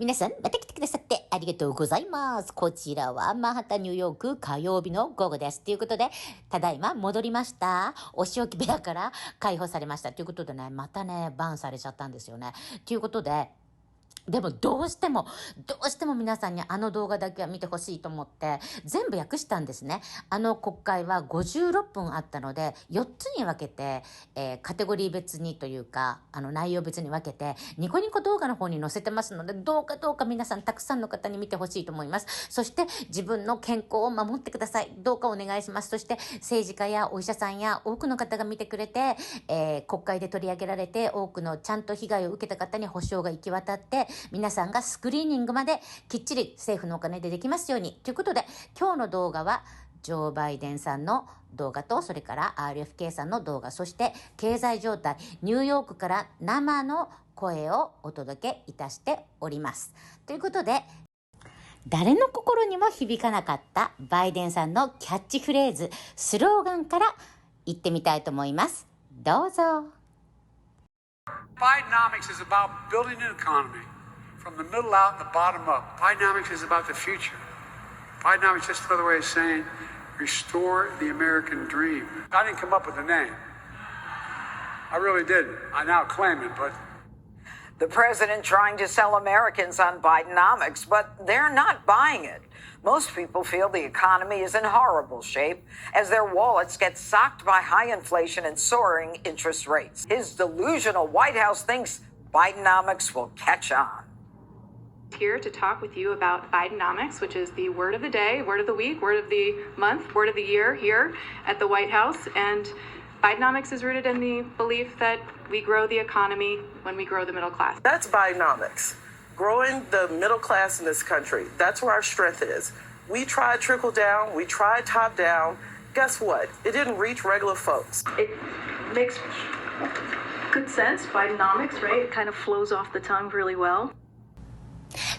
皆さん、また来てくださってありがとうございます。こちらはマンハッタンニューヨーク火曜日の午後です。ということで、ただいま戻りました。お仕置き部屋から解放されました。ということでね、またね、バンされちゃったんですよね。ということで、でもどうしても皆さんにあの動画だけは見てほしいと思って全部訳したんですね。国会は56分あったので4つに分けて、カテゴリー別にというか内容別に分けてニコニコ動画の方に載せてますので、どうか皆さんたくさんの方に見てほしいと思います。そして自分の健康を守ってください。どうかお願いします。そして政治家やお医者さんや多くの方が見てくれて、国会で取り上げられて多くのちゃんと被害を受けた方に補償が行き渡って皆さんがスクリーニングまできっちり政府のお金でできますようにということで、今日の動画はジョーバイデンさんの動画と、それから RFK さんの動画、そして経済状態、ニューヨークから生の声をお届けいたしております。ということで、誰の心にも響かなかったバイデンさんのキャッチフレーズ、スローガンから言ってみたいと思います。どうぞ。Bidenomics is about building an economy.From the middle out and the bottom up. Bidenomics is about the future. Bidenomics is just another way of saying restore the American dream. I didn't come up with the name. I really didn't. I now claim it, but... The president trying to sell Americans on Bidenomics, but they're not buying it. Most people feel the economy is in horrible shape as their wallets get socked by high inflation and soaring interest rates. His delusional White House thinks Bidenomics will catch on.Here to talk with you about Bidenomics, which is the word of the day, word of the week, word of the month, word of the year here at the White House. And Bidenomics is rooted in the belief that we grow the economy when we grow the middle class. That's Bidenomics. Growing the middle class in this country. That's where our strength is. We tried trickle down. We tried top down. Guess what? It didn't reach regular folks. It makes good sense. Bidenomics, right? It kind of flows off the tongue really well.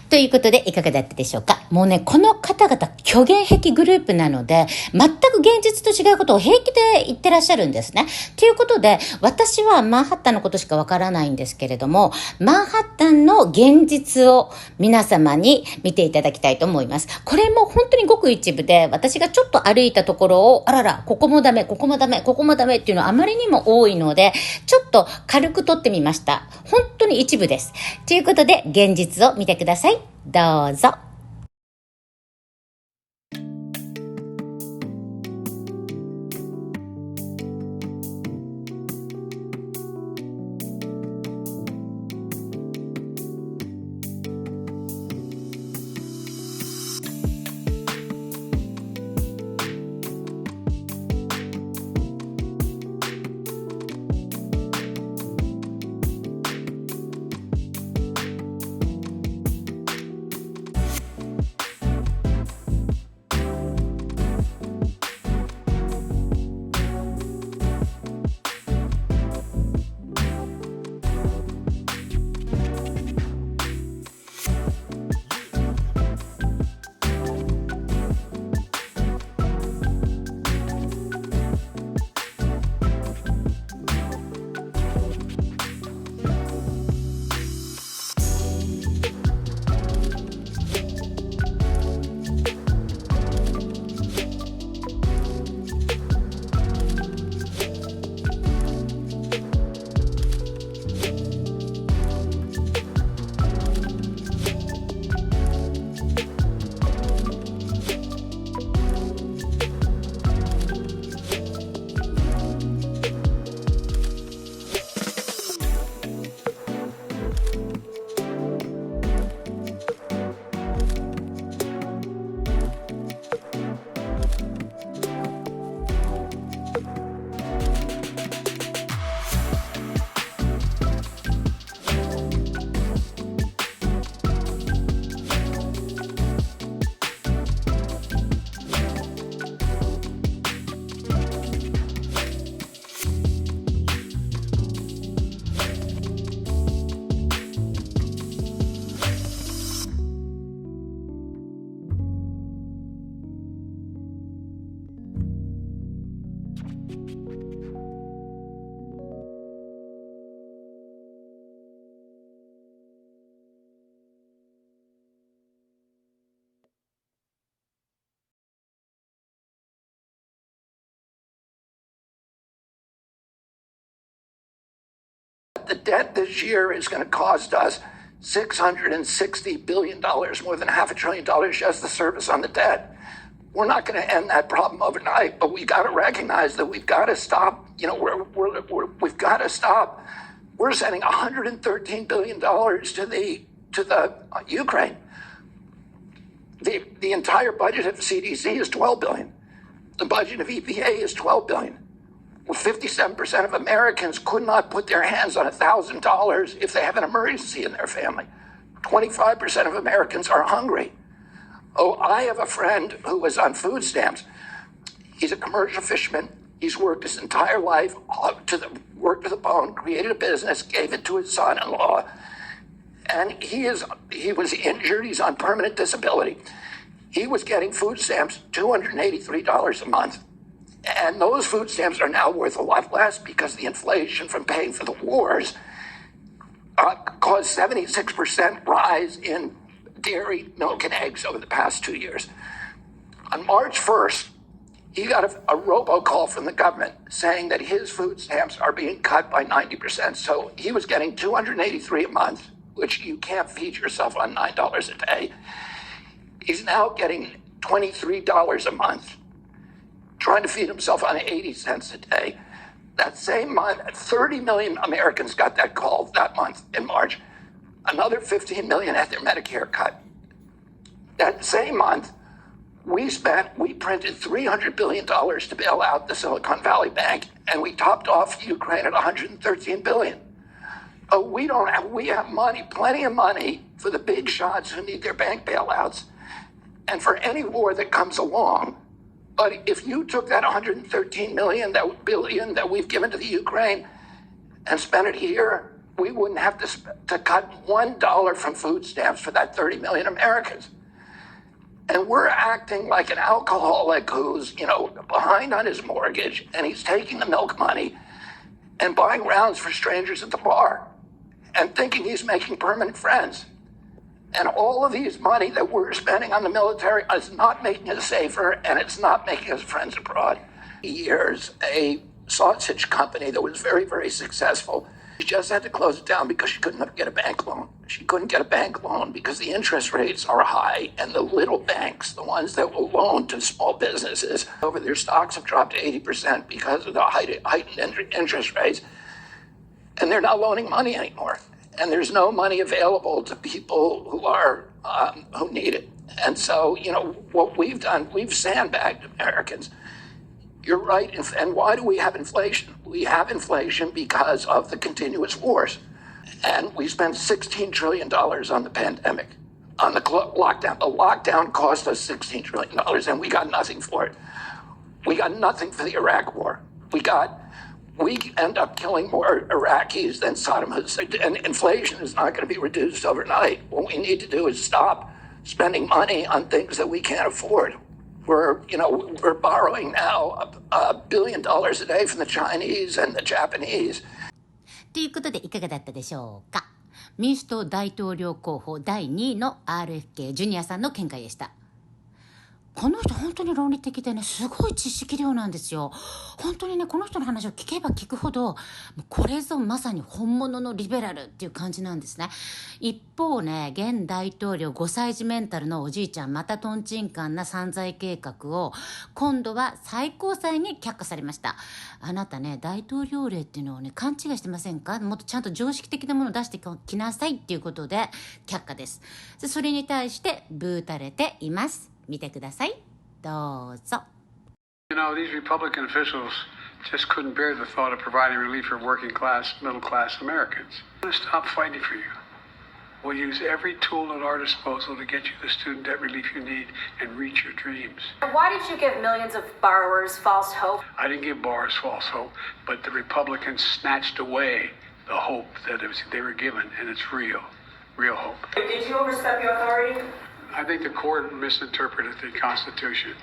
ということでいかがだったでしょうか。もうね、この方々虚言癖グループなので、全く現実と違うことを平気で言ってらっしゃるんですね。ということで、私はマンハッタンのことしかわからないんですけれども、マンハッタンの現実を皆様に見ていただきたいと思います。これも本当にごく一部で、私がちょっと歩いたところを、あらら、ここもダメ、ここもダメ、ここもダメっていうのはあまりにも多いので、ちょっと軽く撮ってみました。本当に一部です。ということで、現実を見てください。どうぞ。the debt this year is going to cost us $660 billion, more than $500 billion just the service on the debt. We're not going to end that problem overnight, but we got to recognize that we've got to stop. We've got to stop. We're sending $113 billion to the Ukraine. The entire budget of CDC is $12 billion. The budget of EPA is $12 billion. Well, 57% of Americans could not put their hands on $1,000 if they have an emergency in their family. 25% of Americans are hungry. Oh, I have a friend who was on food stamps. He's a commercial fisherman. He's worked his entire life, worked to the bone, created a business, gave it to his son-in-law. And he was injured. He's on permanent disability. He was getting food stamps, $283 a month. And those food stamps are now worth a lot less because the inflation from paying for the wars caused 76% rise in dairy, milk, and eggs over the past 2 years. On March 1st, he got a robocall from the government saying that his food stamps are being cut by 90%. So he was getting $283 a month, which you can't feed yourself on $9 a day. He's now getting $23 a month, trying to feed himself on 80 cents a day. That same month, 30 million Americans got that call that month in March. Another 15 million had their Medicare cut. That same month, we printed $300 billion to bail out the Silicon Valley Bank, and we topped off Ukraine at $113 billion. Oh, we have money, plenty of money for the big shots who need their bank bailouts and for any war that comes along. But if you took that $113 billion that we've given to the Ukraine and spent it here, we wouldn't have to cut $1 from food stamps for that 30 million Americans. And we're acting like an alcoholic who's, behind on his mortgage, and he's taking the milk money and buying rounds for strangers at the bar and thinking he's making permanent friends. And all of these money that we're spending on the military is not making us safer, and it's not making us friends abroad. Years, a sausage company that was very, very successful, she just had to close it down because she couldn't get a bank loan. She couldn't get a bank loan because the interest rates are high, and the little banks, the ones that will loan to small businesses, over their stocks have dropped 80% because of the heightened interest rates, and they're not loaning money anymore. And there's no money available to people who need it. And so, what we've done, we've sandbagged Americans. You're right. And why do we have inflation? We have inflation because of the continuous wars. And we spent $16 trillion on the pandemic, on the lockdown. The lockdown cost us $16 trillion, and we got nothing for it. We got nothing for the Iraq war. We end up killing more Iraqis than Saddam Hussein. And inflation is not going to be reduced overnight. What we need to do is stop spending money on things that we can't afford. We're borrowing now $1 billion a day from the Chinese and the Japanese. ということでいかがだったでしょうか。民主党大統領候補第2位の RFK ジュニアさんの見解でした。この人本当に論理的でね、すごい知識量なんですよ。本当にね、この人の話を聞けば聞くほど、これぞまさに本物のリベラルっていう感じなんですね。一方ね、現大統領5歳児メンタルのおじいちゃん、またトンチンカンな散財計画を、今度は最高裁に却下されました。あなたね、大統領令っていうのをね、勘違いしてませんか？もっとちゃんと常識的なものを出してきなさいっていうことで却下です。それに対してブーたれています。見てください。どうぞ。These Republican officials just couldn't bear the thought of providing relief for working class, middle class Americans. We're going to stop fighting for you. We'll use every tool at our disposal to get you the student debt relief you need and reach your dreams. Why did you give millions of borrowers false hope? I didn't give borrowers false hope, but the Republicans snatched away the hope that they were given, and it's real hope. Did you overstep your authority? I think the court misinterpreted the Constitution.